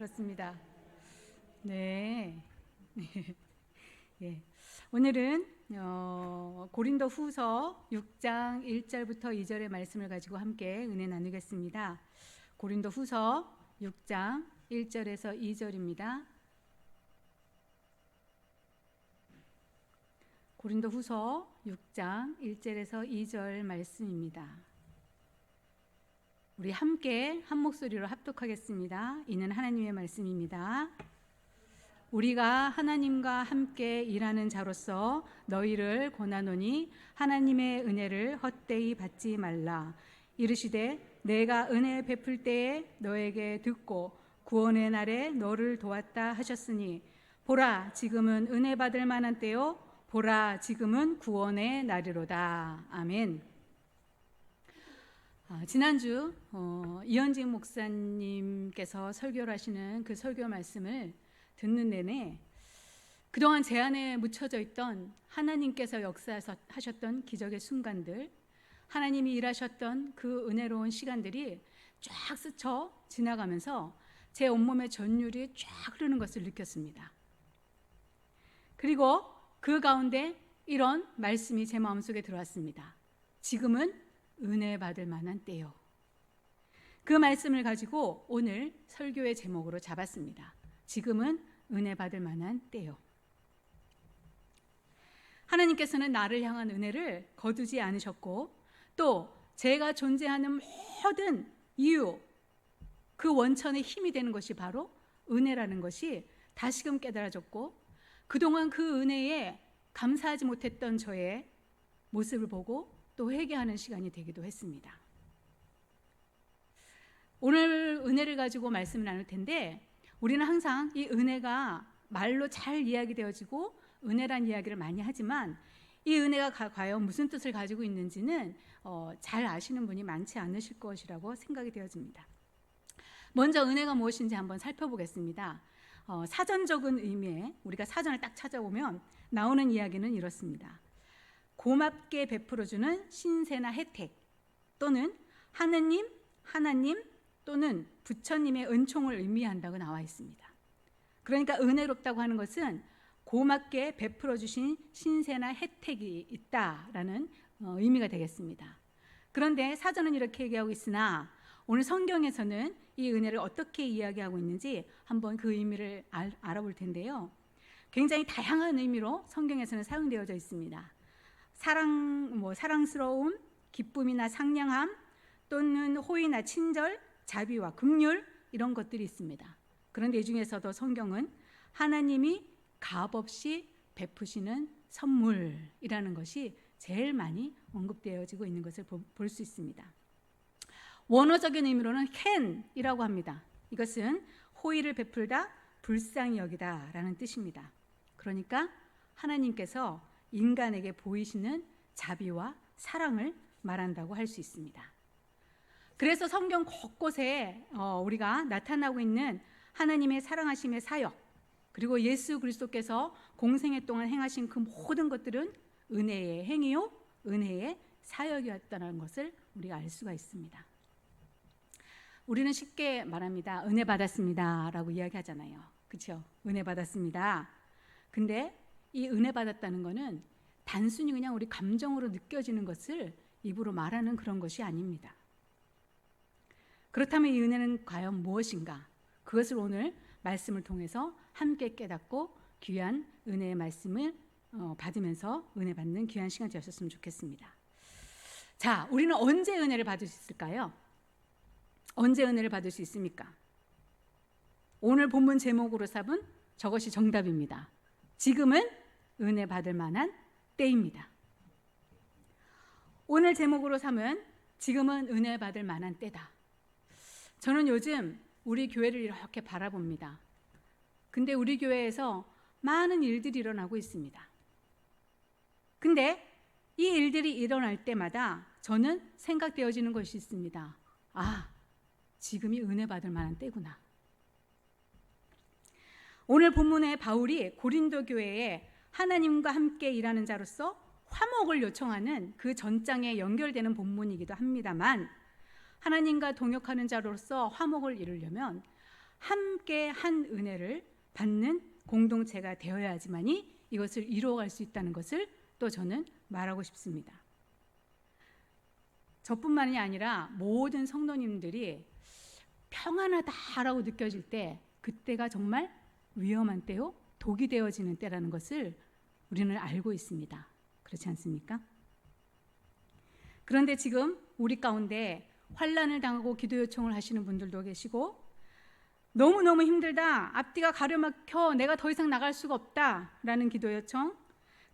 그렇습니다. 네. 예. 오늘은 고린도 후서 6장 1절부터 2절의 말씀을 가지고 함께 은혜 나누겠습니다. 고린도 후서 6장 1절에서 2절입니다. 고린도 후서 6장 1절에서 2절 말씀입니다. 우리 함께 한 목소리로 합독하겠습니다. 이는 하나님의 말씀입니다. 우리가 하나님과 함께 일하는 자로서 너희를 권하노니 하나님의 은혜를 헛되이 받지 말라. 이르시되 내가 은혜 베풀 때에 너에게 듣고 구원의 날에 너를 도왔다 하셨으니 보라 지금은 은혜 받을 만한 때요 보라 지금은 구원의 날이로다. 아멘. 지난주 이현진 목사님께서 설교를 하시는 그 설교 말씀을 듣는 내내 그동안 제 안에 묻혀져 있던 하나님께서 역사하셨던 기적의 순간들, 하나님이 일하셨던 그 은혜로운 시간들이 쫙 스쳐 지나가면서 제 온몸의 전율이 쫙 흐르는 것을 느꼈습니다. 그리고 그 가운데 이런 말씀이 제 마음속에 들어왔습니다. 지금은 은혜 받을 만한 때요. 그 말씀을 가지고 오늘 설교의 제목으로 잡았습니다. 지금은 은혜 받을 만한 때요. 하나님께서는 나를 향한 은혜를 거두지 않으셨고 또 제가 존재하는 모든 이유, 그 원천의 힘이 되는 것이 바로 은혜라는 것이 다시금 깨달아졌고 그동안 그 은혜에 감사하지 못했던 저의 모습을 보고 또 회개하는 시간이 되기도 했습니다. 오늘 은혜를 가지고 말씀을 나눌 텐데 우리는 항상 이 은혜가 말로 잘 이야기되어지고 은혜란 이야기를 많이 하지만 이 은혜가 과연 무슨 뜻을 가지고 있는지는 잘 아시는 분이 많지 않으실 것이라고 생각이 되어집니다. 먼저 은혜가 무엇인지 한번 살펴보겠습니다. 사전적인 의미에 우리가 사전을 딱 찾아보면 나오는 이야기는 이렇습니다. 고맙게 베풀어주는 신세나 혜택 또는 하느님, 하나님 또는 부처님의 은총을 의미한다고 나와 있습니다. 그러니까 은혜롭다고 하는 것은 고맙게 베풀어주신 신세나 혜택이 있다라는 의미가 되겠습니다. 그런데 사전은 이렇게 얘기하고 있으나 오늘 성경에서는 이 은혜를 어떻게 이야기하고 있는지 한번 그 의미를 알아볼 텐데요. 굉장히 다양한 의미로 성경에서는 사용되어져 있습니다. 사랑스러움, 기쁨이나 상냥함 또는 호의나 친절, 자비와 긍휼 이런 것들이 있습니다. 그런데 이 중에서도 성경은 하나님이 값없이 베푸시는 선물이라는 것이 제일 많이 언급되어지고 있는 것을 볼 수 있습니다. 원어적인 의미로는 캔이라고 합니다. 이것은 호의를 베풀다, 불쌍히 여기다 라는 뜻입니다. 그러니까 하나님께서 인간에게 보이시는 자비와 사랑을 말한다고 할 수 있습니다. 그래서 성경 곳곳에 우리가 나타나고 있는 하나님의 사랑하심의 사역 그리고 예수 그리스도께서 공생애 동안 행하신 그 모든 것들은 은혜의 행위요 은혜의 사역이었다는 것을 우리가 알 수가 있습니다. 우리는 쉽게 말합니다. 은혜 받았습니다 라고 이야기하잖아요. 그렇죠? 은혜 받았습니다. 근데 이 은혜 받았다는 것은 단순히 그냥 우리 감정으로 느껴지는 것을 입으로 말하는 그런 것이 아닙니다. 그렇다면 이 은혜는 과연 무엇인가? 그것을 오늘 말씀을 통해서 함께 깨닫고 귀한 은혜의 말씀을 받으면서 은혜 받는 귀한 시간 되었으면 좋겠습니다. 자, 우리는 언제 은혜를 받을 수 있을까요? 언제 은혜를 받을 수 있습니까? 오늘 본문 제목으로 삼은 저것이 정답입니다. 지금은 은혜 받을 만한 때입니다. 오늘 제목으로 삼은 지금은 은혜 받을 만한 때다. 저는 요즘 우리 교회를 이렇게 바라봅니다. 근데 우리 교회에서 많은 일들이 일어나고 있습니다. 근데 이 일들이 일어날 때마다 저는 생각되어지는 것이 있습니다. 아, 지금이 은혜 받을 만한 때구나. 오늘 본문에 바울이 고린도 교회에 하나님과 함께 일하는 자로서 화목을 요청하는 그 전장에 연결되는 본문이기도 합니다만 하나님과 동역하는 자로서 화목을 이루려면 함께 한 은혜를 받는 공동체가 되어야지만이 이것을 이루어갈 수 있다는 것을 또 저는 말하고 싶습니다. 저뿐만이 아니라 모든 성도님들이 평안하다라고 느껴질 때 그때가 정말 위험한 때요, 독이 되어지는 때라는 것을 우리는 알고 있습니다. 그렇지 않습니까? 그런데 지금 우리 가운데 환난을 당하고 기도 요청을 하시는 분들도 계시고, 너무너무 힘들다, 앞뒤가 가려막혀 내가 더 이상 나갈 수가 없다라는 기도 요청,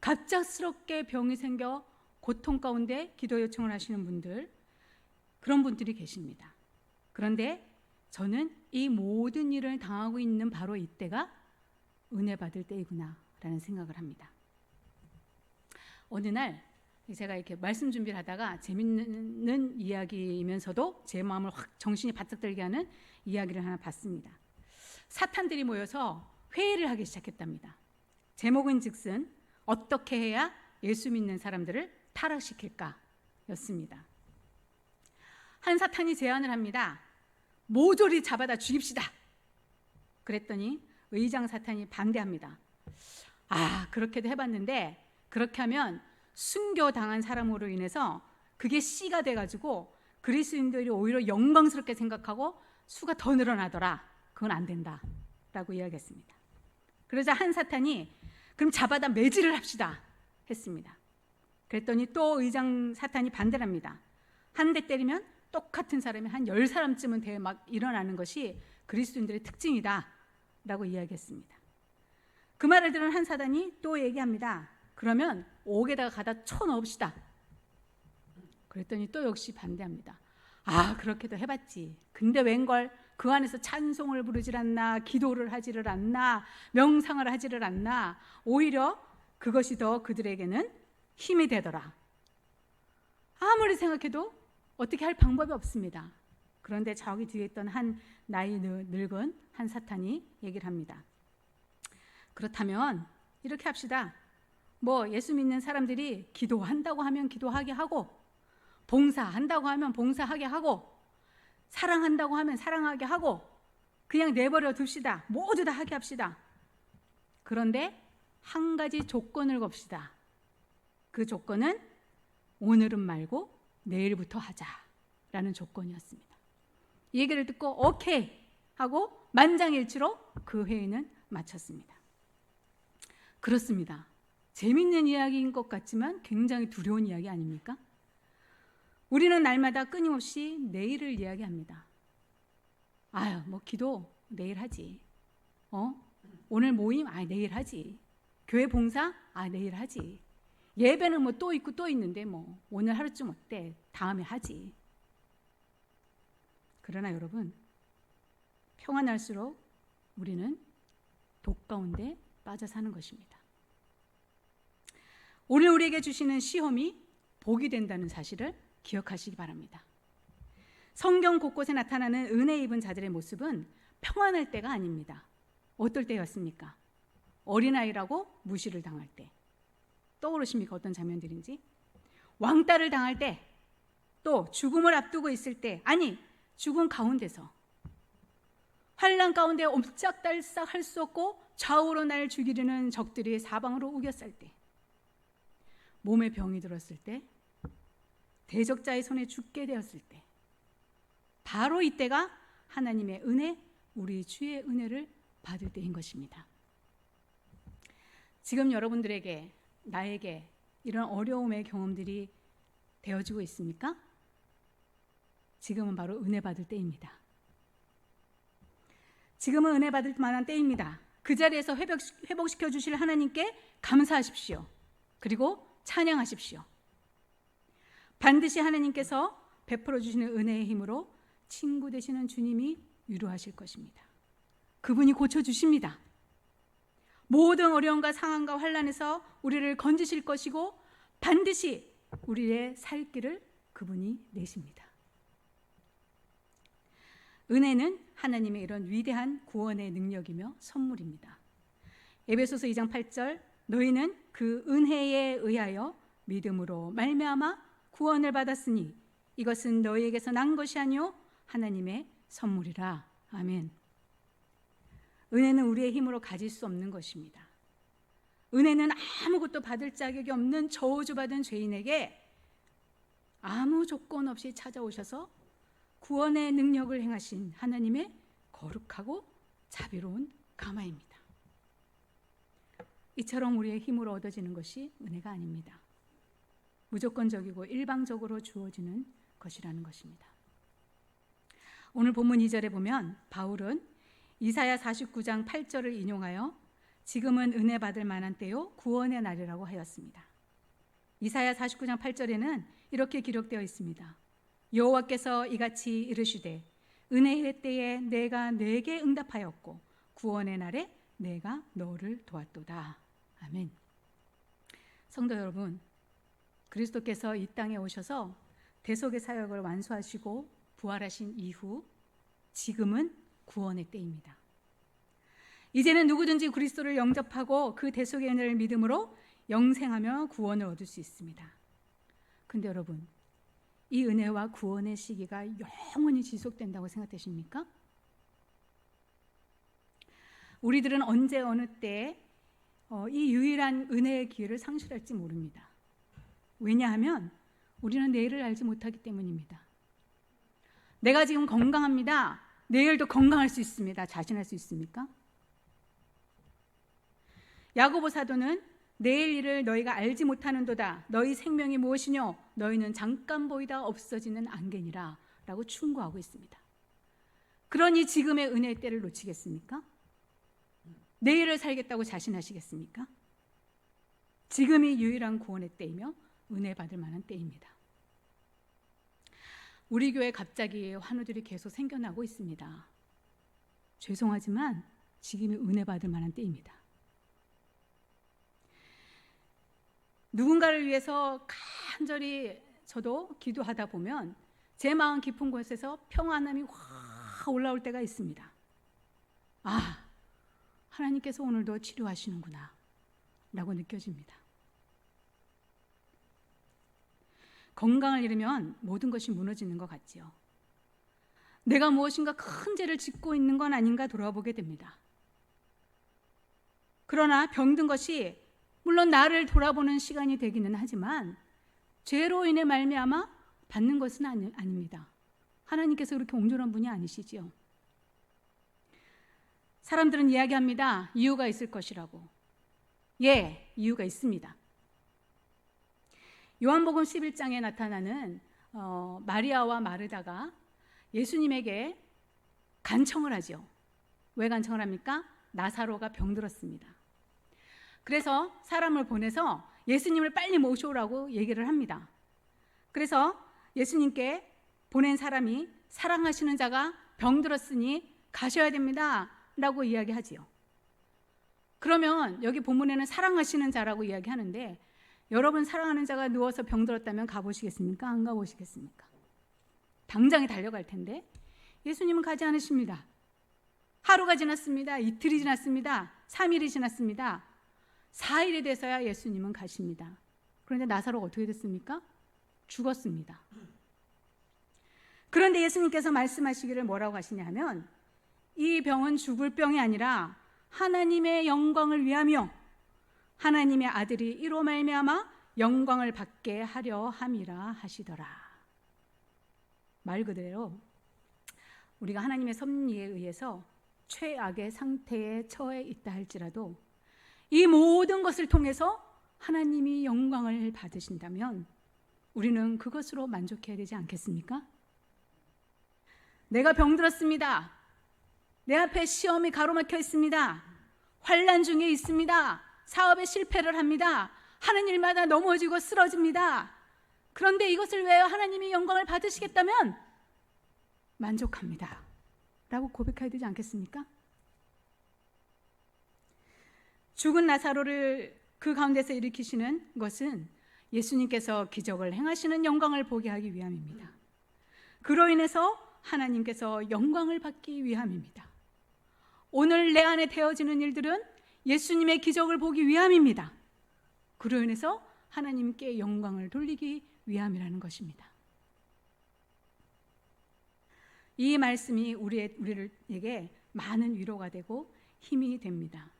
갑작스럽게 병이 생겨 고통 가운데 기도 요청을 하시는 분들, 그런 분들이 계십니다. 그런데 저는 이 모든 일을 당하고 있는 바로 이때가 은혜 받을 때이구나 라는 생각을 합니다. 어느 날 제가 이렇게 말씀 준비를 하다가 재밌는 이야기이면서도 제 마음을 확 정신이 바짝 들게 하는 이야기를 하나 봤습니다. 사탄들이 모여서 회의를 하기 시작했답니다. 제목은 즉슨 어떻게 해야 예수 믿는 사람들을 타락시킬까 였습니다. 한 사탄이 제안을 합니다. 모조리 잡아다 죽입시다. 그랬더니 의장 사탄이 반대합니다. 그렇게도 해봤는데 그렇게 하면 순교당한 사람으로 인해서 그게 씨가 돼가지고 그리스도인들이 오히려 영광스럽게 생각하고 수가 더 늘어나더라. 그건 안 된다 라고 이야기했습니다. 그러자 한 사탄이 그럼 잡아다 매질을 합시다 했습니다. 그랬더니 또 의장 사탄이 반대를 합니다. 한 대 때리면 똑같은 사람이 한 10사람쯤은 막 일어나는 것이 그리스도인들의 특징이다 라고 이야기했습니다. 그 말을 들은 한 사단이 또 얘기합니다. 그러면 옥에다가 가다 쳐넣읍시다. 그랬더니 또 역시 반대합니다. 그렇게도 해봤지. 근데 웬걸 그 안에서 찬송을 부르질 않나, 기도를 하지를 않나, 명상을 하지를 않나, 오히려 그것이 더 그들에게는 힘이 되더라. 아무리 생각해도 어떻게 할 방법이 없습니다. 그런데 저기 뒤에 있던 한 나이 늙은 한 사탄이 얘기를 합니다. 그렇다면 이렇게 합시다. 예수 믿는 사람들이 기도한다고 하면 기도하게 하고, 봉사한다고 하면 봉사하게 하고, 사랑한다고 하면 사랑하게 하고, 그냥 내버려 둡시다. 모두 다 하게 합시다. 그런데 한 가지 조건을 겁시다. 그 조건은 오늘은 말고 내일부터 하자라는 조건이었습니다. 이 얘기를 듣고 오케이 하고 만장일치로 그 회의는 마쳤습니다. 그렇습니다. 재밌는 이야기인 것 같지만 굉장히 두려운 이야기 아닙니까? 우리는 날마다 끊임없이 내일을 이야기합니다. 기도 내일 하지. 오늘 모임 내일 하지. 교회 봉사 내일 하지. 예배는 또 있고 또 있는데 오늘 하루쯤 어때? 다음에 하지. 그러나 여러분, 평안할수록 우리는 독 가운데 빠져 사는 것입니다. 오늘 우리에게 주시는 시험이 복이 된다는 사실을 기억하시기 바랍니다. 성경 곳곳에 나타나는 은혜 입은 자들의 모습은 평안할 때가 아닙니다. 어떨 때였습니까? 어린아이라고 무시를 당할 때. 떠오르십니까? 어떤 장면들인지? 왕따를 당할 때, 또 죽음을 앞두고 있을 때, 죽음 가운데서 환난 가운데 옴짝달싹 할 수 없고 좌우로 날 죽이려는 적들이 사방으로 우겨쌀 때, 몸에 병이 들었을 때, 대적자의 손에 죽게 되었을 때, 바로 이때가 하나님의 은혜, 우리 주의 은혜를 받을 때인 것입니다. 지금 여러분들에게, 나에게 이런 어려움의 경험들이 되어지고 있습니까? 지금은 바로 은혜 받을 때입니다. 지금은 은혜 받을 만한 때입니다. 그 자리에서 회복시켜 주실 하나님께 감사하십시오. 그리고 찬양하십시오. 반드시 하나님께서 베풀어 주시는 은혜의 힘으로 친구 되시는 주님이 위로하실 것입니다. 그분이 고쳐주십니다. 모든 어려움과 상황과 환난에서 우리를 건지실 것이고 반드시 우리의 살 길을 그분이 내십니다. 은혜는 하나님의 이런 위대한 구원의 능력이며 선물입니다. 에베소서 2장 8절, 너희는 그 은혜에 의하여 믿음으로 말미암아 구원을 받았으니 이것은 너희에게서 난 것이 아니요 하나님의 선물이라. 아멘. 은혜는 우리의 힘으로 가질 수 없는 것입니다. 은혜는 아무것도 받을 자격이 없는 저주받은 죄인에게 아무 조건 없이 찾아오셔서 구원의 능력을 행하신 하나님의 거룩하고 자비로운 감화입니다. 이처럼 우리의 힘으로 얻어지는 것이 은혜가 아닙니다. 무조건적이고 일방적으로 주어지는 것이라는 것입니다. 오늘 본문 2절에 보면 바울은 이사야 49장 8절을 인용하여 지금은 은혜 받을 만한 때요 구원의 날이라고 하였습니다. 이사야 49장 8절에는 이렇게 기록되어 있습니다. 여호와께서 이같이 이르시되 은혜의 때에 내가 네게 응답하였고 구원의 날에 내가 너를 도왔도다. 아멘. 성도 여러분, 그리스도께서 이 땅에 오셔서 대속의 사역을 완수하시고 부활하신 이후 지금은 구원의 때입니다. 이제는 누구든지 그리스도를 영접하고 그 대속의 은혜를 믿음으로 영생하며 구원을 얻을 수 있습니다. 근데 여러분, 이 은혜와 구원의 시기가 영원히 지속된다고 생각되십니까? 우리들은 언제 어느 때 이 유일한 은혜의 기회를 상실할지 모릅니다. 왜냐하면 우리는 내일을 알지 못하기 때문입니다. 내가 지금 건강합니다. 내일도 건강할 수 있습니다. 자신할 수 있습니까? 야고보 사도는 내일 일을 너희가 알지 못하는도다. 너희 생명이 무엇이뇨? 너희는 잠깐 보이다 없어지는 안개니라 라고 충고하고 있습니다. 그러니 지금의 은혜의 때를 놓치겠습니까? 내일을 살겠다고 자신하시겠습니까? 지금이 유일한 구원의 때이며 은혜 받을 만한 때입니다. 우리 교회에 갑자기 환우들이 계속 생겨나고 있습니다. 죄송하지만 지금이 은혜 받을 만한 때입니다. 누군가를 위해서 간절히 저도 기도하다 보면 제 마음 깊은 곳에서 평안함이 확 올라올 때가 있습니다. 아, 하나님께서 오늘도 치료하시는구나 라고 느껴집니다. 건강을 잃으면 모든 것이 무너지는 것 같지요. 내가 무엇인가 큰 죄를 짓고 있는 건 아닌가 돌아보게 됩니다. 그러나 병든 것이 물론 나를 돌아보는 시간이 되기는 하지만 죄로 인해 말미암아 받는 것은 아닙니다. 하나님께서 그렇게 옹졸한 분이 아니시지요. 사람들은 이야기합니다. 이유가 있을 것이라고. 예, 이유가 있습니다. 요한복음 11장에 나타나는 마리아와 마르다가 예수님에게 간청을 하죠. 왜 간청을 합니까? 나사로가 병들었습니다. 그래서 사람을 보내서 예수님을 빨리 모셔오라고 얘기를 합니다. 그래서 예수님께 보낸 사람이 사랑하시는 자가 병들었으니 가셔야 됩니다 라고 이야기하지요. 그러면 여기 본문에는 사랑하시는 자라고 이야기하는데 여러분 사랑하는 자가 누워서 병들었다면 가보시겠습니까? 안 가보시겠습니까? 당장에 달려갈 텐데 예수님은 가지 않으십니다. 하루가 지났습니다. 이틀이 지났습니다. 3일이 지났습니다. 4일이 돼서야 예수님은 가십니다. 그런데 나사로가 어떻게 됐습니까? 죽었습니다. 그런데 예수님께서 말씀하시기를 뭐라고 하시냐면 이 병은 죽을 병이 아니라 하나님의 영광을 위하며 하나님의 아들이 이로 말미암아 영광을 받게 하려 함이라 하시더라. 말 그대로 우리가 하나님의 섭리에 의해서 최악의 상태에 처해 있다 할지라도 이 모든 것을 통해서 하나님이 영광을 받으신다면 우리는 그것으로 만족해야 되지 않겠습니까? 내가 병들었습니다. 내 앞에 시험이 가로막혀 있습니다. 환난 중에 있습니다. 사업에 실패를 합니다. 하는 일마다 넘어지고 쓰러집니다. 그런데 이것을 위하여 하나님이 영광을 받으시겠다면 만족합니다 라고 고백해야 되지 않겠습니까? 죽은 나사로를 그 가운데서 일으키시는 것은 예수님께서 기적을 행하시는 영광을 보게 하기 위함입니다. 그로 인해서 하나님께서 영광을 받기 위함입니다. 오늘 내 안에 되어지는 일들은 예수님의 기적을 보기 위함입니다. 그로 인해서 하나님께 영광을 돌리기 위함이라는 것입니다. 이 말씀이 우리에게 많은 위로가 되고 힘이 됩니다.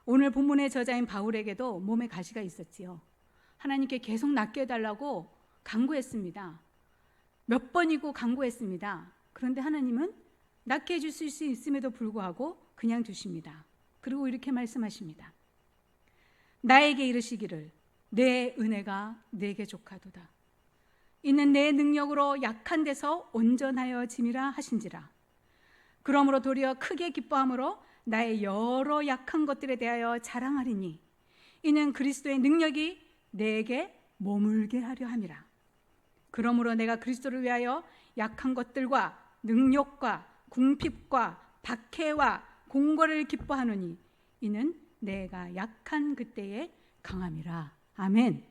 오늘 본문의 저자인 바울에게도 몸에 가시가 있었지요. 하나님께 계속 낫게 해달라고 간구했습니다. 몇 번이고 간구했습니다. 그런데 하나님은 낫게 해주실 수 있음에도 불구하고 그냥 두십니다. 그리고 이렇게 말씀하십니다. 나에게 이르시기를 내 은혜가 내게 족하도다. 이는 내 능력으로 약한 데서 온전하여 짐이라 하신지라. 그러므로 도리어 크게 기뻐함으로 나의 여러 약한 것들에 대하여 자랑하리니 이는 그리스도의 능력이 내게 머물게 하려 함이라. 그러므로 내가 그리스도를 위하여 약한 것들과 능욕과 궁핍과 박해와 공고를 기뻐하노니 이는 내가 약한 그때의 강함이라. 아멘.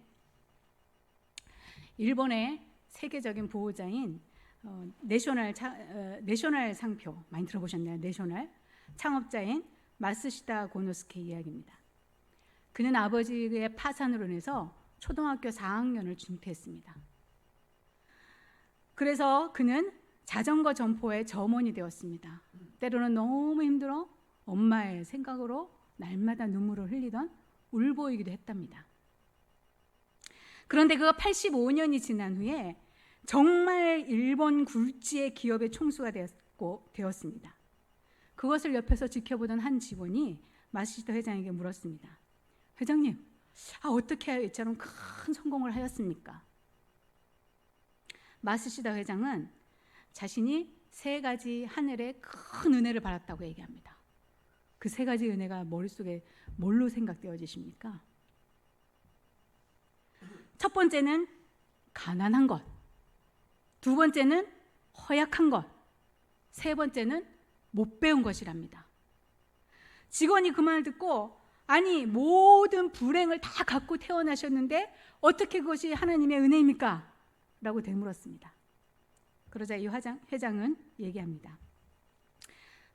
일본의 세계적인 보호자인 내셔널 상표 많이 들어보셨나요? 내셔널 창업자인 마쓰시다 고노스케 이야기입니다. 그는 아버지의 파산으로 인해서 초등학교 4학년을 중퇴했습니다. 그래서 그는 자전거 점포의 점원이 되었습니다. 때로는 너무 힘들어 엄마의 생각으로 날마다 눈물을 흘리던 울보이기도 했답니다. 그런데 그가 85년이 지난 후에 정말 일본 굴지의 기업의 총수가 되었습니다. 그것을 옆에서 지켜보던 한 직원이 마쓰시다 회장에게 물었습니다. 회장님, 어떻게 해야 이처럼 큰 성공을 하였습니까? 마쓰시다 회장은 자신이 3가지 하늘의 큰 은혜를 받았다고 얘기합니다. 그 3가지 은혜가 머릿속에 뭘로 생각되어지십니까? 첫 번째는 가난한 것, 두 번째는 허약한 것, 세 번째는 못 배운 것이랍니다. 직원이 그 말을 듣고 아니 모든 불행을 다 갖고 태어나셨는데 어떻게 그것이 하나님의 은혜입니까? 라고 되물었습니다. 그러자 이 회장은 얘기합니다.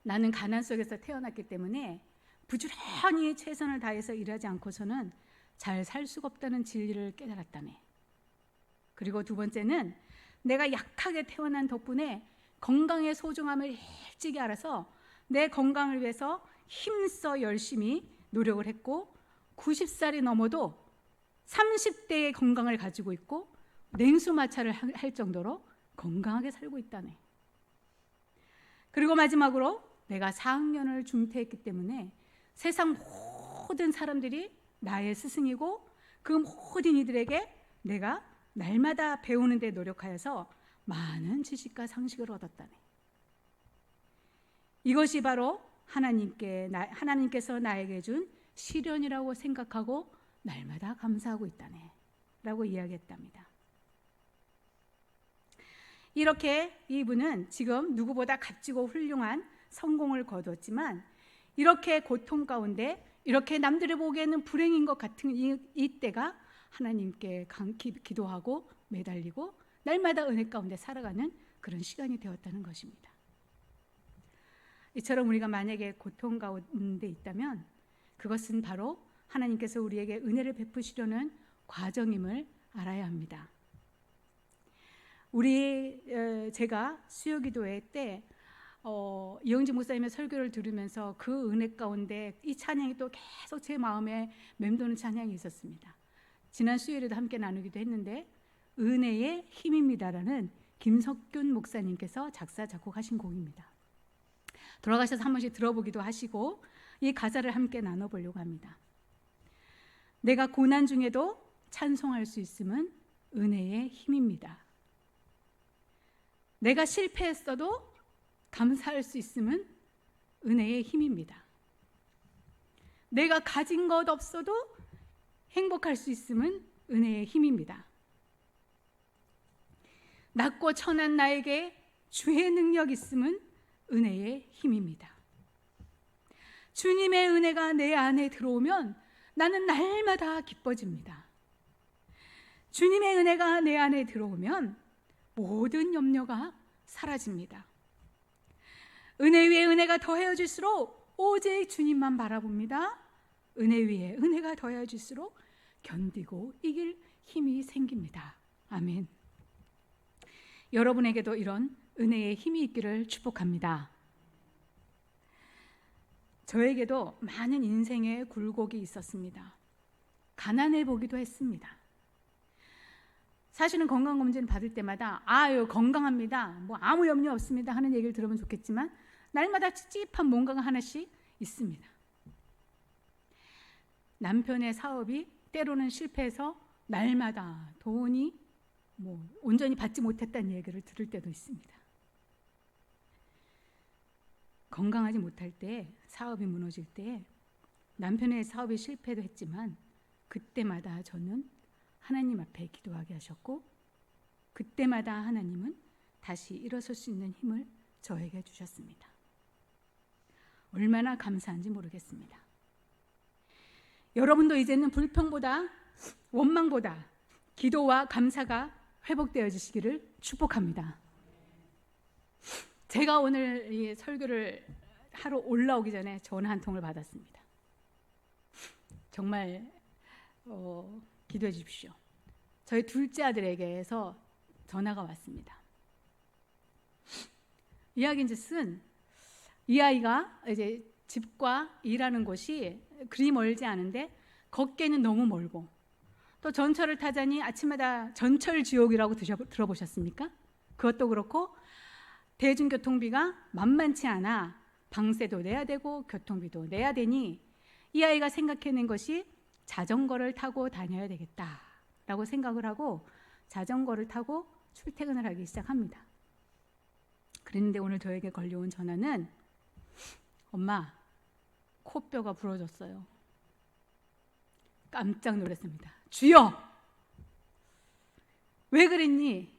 나는 가난 속에서 태어났기 때문에 부지런히 최선을 다해서 일하지 않고서는 잘 살 수가 없다는 진리를 깨달았다네. 그리고 두 번째는 내가 약하게 태어난 덕분에 건강의 소중함을 일찍이 알아서 내 건강을 위해서 힘써 열심히 노력을 했고 90살이 넘어도 30대의 건강을 가지고 있고 냉수마찰을 할 정도로 건강하게 살고 있다네. 그리고 마지막으로 내가 4학년을 중퇴했기 때문에 세상 모든 사람들이 나의 스승이고 그 모든 이들에게 내가 날마다 배우는 데 노력하여서 많은 지식과 상식을 얻었다네. 이것이 바로 하나님께서 나에게 준 시련이라고 생각하고 날마다 감사하고 있다네 라고 이야기했답니다. 이렇게 이분은 지금 누구보다 값지고 훌륭한 성공을 거두었지만 이렇게 고통 가운데 이렇게 남들이 보기에는 불행인 것 같은 이때가 하나님께 기도하고 매달리고 날마다 은혜 가운데 살아가는 그런 시간이 되었다는 것입니다. 이처럼 우리가 만약에 고통 가운데 있다면 그것은 바로 하나님께서 우리에게 은혜를 베푸시려는 과정임을 알아야 합니다. 제가 수요기도회 때 이영지 목사님의 설교를 들으면서 그 은혜 가운데 이 찬양이 또 계속 제 마음에 맴도는 찬양이 있었습니다. 지난 수요일에도 함께 나누기도 했는데 은혜의 힘입니다라는 김석균 목사님께서 작사 작곡하신 곡입니다. 돌아가셔서 한 번씩 들어보기도 하시고 이 가사를 함께 나눠보려고 합니다. 내가 고난 중에도 찬송할 수 있음은 은혜의 힘입니다. 내가 실패했어도 감사할 수 있음은 은혜의 힘입니다. 내가 가진 것 없어도 행복할 수 있음은 은혜의 힘입니다. 낮고 천한 나에게 주의 능력 있음은 은혜의 힘입니다. 주님의 은혜가 내 안에 들어오면 나는 날마다 기뻐집니다. 주님의 은혜가 내 안에 들어오면 모든 염려가 사라집니다. 은혜 위에 은혜가 더해질수록 오직 주님만 바라봅니다. 은혜 위에 은혜가 더해질수록 견디고 이길 힘이 생깁니다. 아멘. 여러분에게도 이런 은혜의 힘이 있기를 축복합니다. 저에게도 많은 인생의 굴곡이 있었습니다. 가난해 보기도 했습니다. 사실은 건강검진 받을 때마다 아유 건강합니다, 뭐 아무 염려 없습니다 하는 얘기를 들으면 좋겠지만 날마다 찝찝한 뭔가가 하나씩 있습니다. 남편의 사업이 때로는 실패해서 날마다 돈이 온전히 받지 못했다는 얘기를 들을 때도 있습니다. 건강하지 못할 때, 사업이 무너질 때, 남편의 사업이 실패도 했지만 그때마다 저는 하나님 앞에 기도하게 하셨고, 그때마다 하나님은 다시 일어설 수 있는 힘을 저에게 주셨습니다. 얼마나 감사한지 모르겠습니다. 여러분도 이제는 불평보다 원망보다 기도와 감사가 회복되어지시기를 축복합니다. 제가 오늘 이 설교를 하러 올라오기 전에 전화 한 통을 받았습니다. 정말 기도해 주십시오. 저희 둘째 아들에게서 전화가 왔습니다. 이야기인즉슨 이 아이가 이제 집과 일하는 곳이 그리 멀지 않은데 걷기에는 너무 멀고, 또 전철을 타자니 아침마다 전철 지옥이라고 들어보셨습니까? 그것도 그렇고 대중교통비가 만만치 않아 방세도 내야 되고 교통비도 내야 되니 이 아이가 생각해낸 것이 자전거를 타고 다녀야 되겠다라고 생각을 하고 자전거를 타고 출퇴근을 하기 시작합니다. 그런데 오늘 저에게 걸려온 전화는 엄마, 코뼈가 부러졌어요. 깜짝 놀랐습니다. 주여! 왜 그랬니?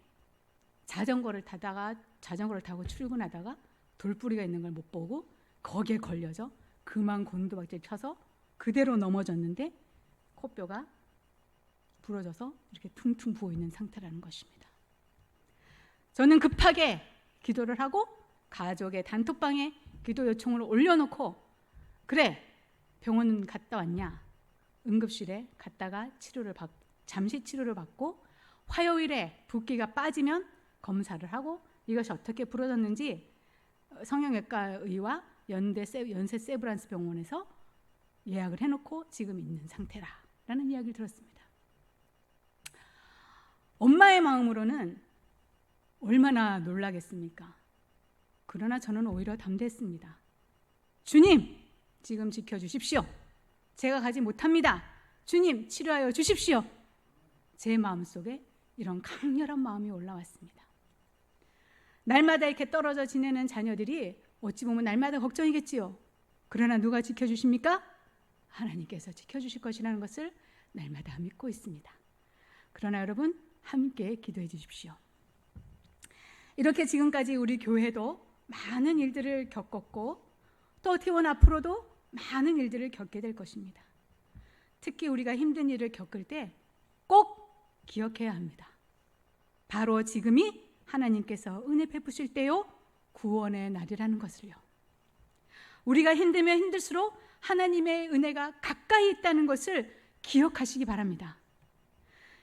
자전거를 타고 출근하다가 돌뿌리가 있는 걸 못 보고 거기에 걸려져 그만 곤두박질 쳐서 그대로 넘어졌는데 코뼈가 부러져서 이렇게 퉁퉁 부어있는 상태라는 것입니다. 저는 급하게 기도를 하고 가족의 단톡방에 기도 요청을 올려놓고, 그래 병원 갔다 왔냐? 응급실에 갔다가 잠시 치료를 받고 화요일에 붓기가 빠지면 검사를 하고 이것이 어떻게 부러졌는지 성형외과 의와 연세 세브란스 병원에서 예약을 해놓고 지금 있는 상태라는 이야기를 들었습니다. 엄마의 마음으로는 얼마나 놀라겠습니까? 그러나 저는 오히려 담대했습니다. 주님, 지금 지켜주십시오. 제가 가지 못합니다. 주님, 치료하여 주십시오. 제 마음속에 이런 강렬한 마음이 올라왔습니다. 날마다 이렇게 떨어져 지내는 자녀들이 어찌 보면 날마다 걱정이겠지요. 그러나 누가 지켜주십니까? 하나님께서 지켜주실 것이라는 것을 날마다 믿고 있습니다. 그러나 여러분, 함께 기도해 주십시오. 이렇게 지금까지 우리 교회도 많은 일들을 겪었고 또 티원 앞으로도 많은 일들을 겪게 될 것입니다. 특히 우리가 힘든 일을 겪을 때 꼭 기억해야 합니다. 바로 지금이 하나님께서 은혜 베푸실 때요, 구원의 날이라는 것을요. 우리가 힘들면 힘들수록 하나님의 은혜가 가까이 있다는 것을 기억하시기 바랍니다.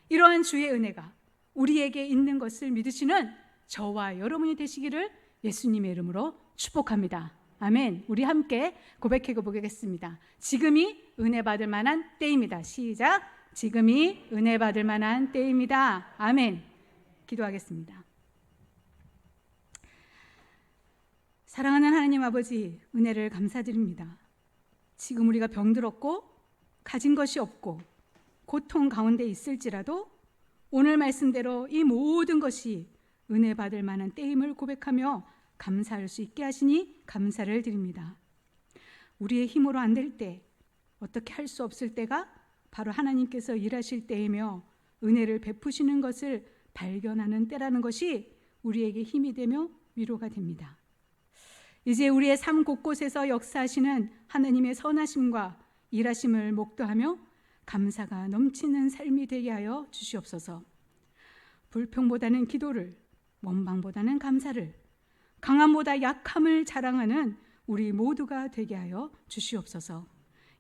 이러한 주의 은혜가 우리에게 있는 것을 믿으시는 저와 여러분이 되시기를 예수님의 이름으로 축복합니다. 아멘. 우리 함께 고백해 보겠습니다. 지금이 은혜 받을 만한 때입니다. 시작. 지금이 은혜 받을 만한 때입니다. 아멘. 기도하겠습니다. 사랑하는 하나님 아버지, 은혜를 감사드립니다. 지금 우리가 병들었고 가진 것이 없고 고통 가운데 있을지라도 오늘 말씀대로 이 모든 것이 은혜 받을 만한 때임을 고백하며 감사할 수 있게 하시니 감사를 드립니다. 우리의 힘으로 안 될 때, 어떻게 할 수 없을 때가 바로 하나님께서 일하실 때이며 은혜를 베푸시는 것을 발견하는 때라는 것이 우리에게 힘이 되며 위로가 됩니다. 이제 우리의 삶 곳곳에서 역사하시는 하나님의 선하심과 일하심을 목도하며 감사가 넘치는 삶이 되게 하여 주시옵소서. 불평보다는 기도를, 원망보다는 감사를, 강함보다 약함을 자랑하는 우리 모두가 되게 하여 주시옵소서.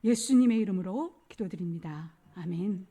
예수님의 이름으로 기도드립니다. 아멘.